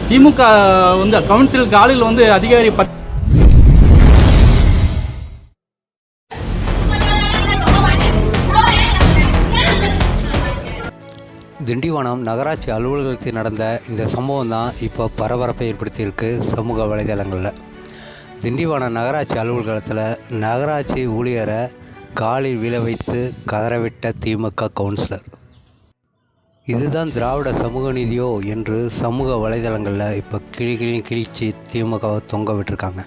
திமுக வந்து கவுன்சில் காலையில் வந்து அதிகாரி திண்டிவனம் நகராட்சி அலுவலகத்தில் நடந்த இந்த சம்பவம் தான் இப்போ பரபரப்பை ஏற்படுத்தியிருக்கு சமூக வலைதளங்களில். திண்டிவனம் நகராட்சி அலுவலகத்தில் நகராட்சி ஊழியரை காலில் விழ வைத்து கதறவிட்ட திமுக கவுன்சிலர். இதுதான் திராவிட சமூக நீதியோ என்று சமூக வலைதளங்களில் இப்போ கிழிச்சு திமுகவை தொங்க விட்டுருக்காங்க.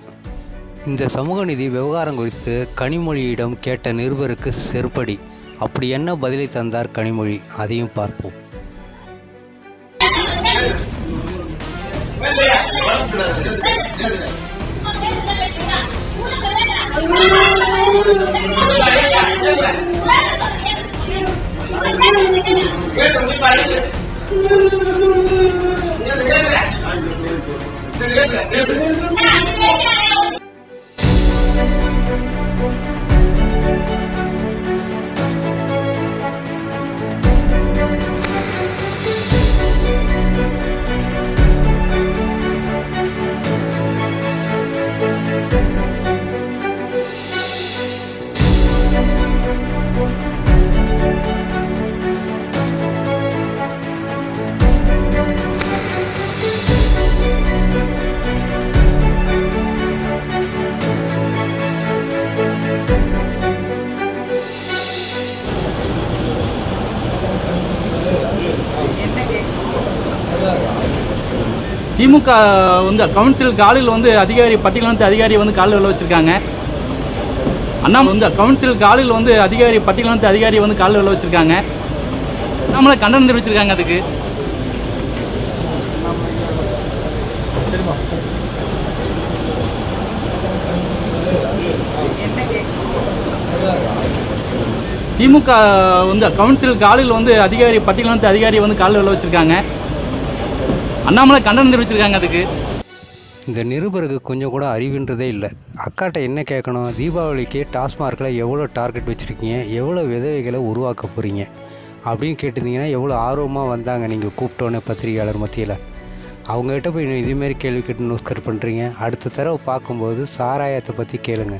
இந்த சமூக நீதி விவகாரம் குறித்து கனிமொழியிடம் கேட்ட நிருபருக்கு செருப்படி. அப்படி என்ன பதிலை தந்தார் கனிமொழி, அதையும் பார்ப்போம். திமுக வந்து கவுன்சில் காலையில் வந்து அதிகாரி பட்டியல் வந்து அதிகாரியை வந்து காலில் விழ வச்சுருக்காங்க. அண்ணாமலை வந்து கவுன்சில் காலையில் வந்து அதிகாரி பட்டியல் வந்து அதிகாரியை வந்து காலில் விழ வச்சுருக்காங்க. அண்ணாமலை கண்டனம் தெரிவிச்சிருக்காங்க. அதுக்கு திமுக வந்து கவுன்சில் காலையில் வந்து அதிகாரி பட்டியல் வந்து அதிகாரியை வந்து காலில் விழ வச்சுருக்காங்க. அண்ணாமலை கண்டனம் தெரிவிச்சிருக்காங்க. அதுக்கு இந்த நிருபருக்கு கொஞ்சம் கூட அறிவுன்றதே இல்லை. அக்காட்ட என்ன கேட்கணும், தீபாவளிக்கு டாஸ்மார்க்கில் எவ்வளோ டார்கெட் வச்சுருக்கீங்க, எவ்வளோ விதவைகளை உருவாக்க போகிறீங்க அப்படின்னு கேட்டிருந்தீங்கன்னா எவ்வளோ ஆர்வமாக வந்தாங்க நீங்கள் கூப்பிட்டோன்னே பத்திரிகையாளர் மத்தியில். அவங்ககிட்ட போய் இதேமாரி கேள்வி கேட்டு நோஸ்கர் பண்ணுறீங்க. அடுத்த தடவை பார்க்கும்போது சாராயத்தை பற்றி கேளுங்க.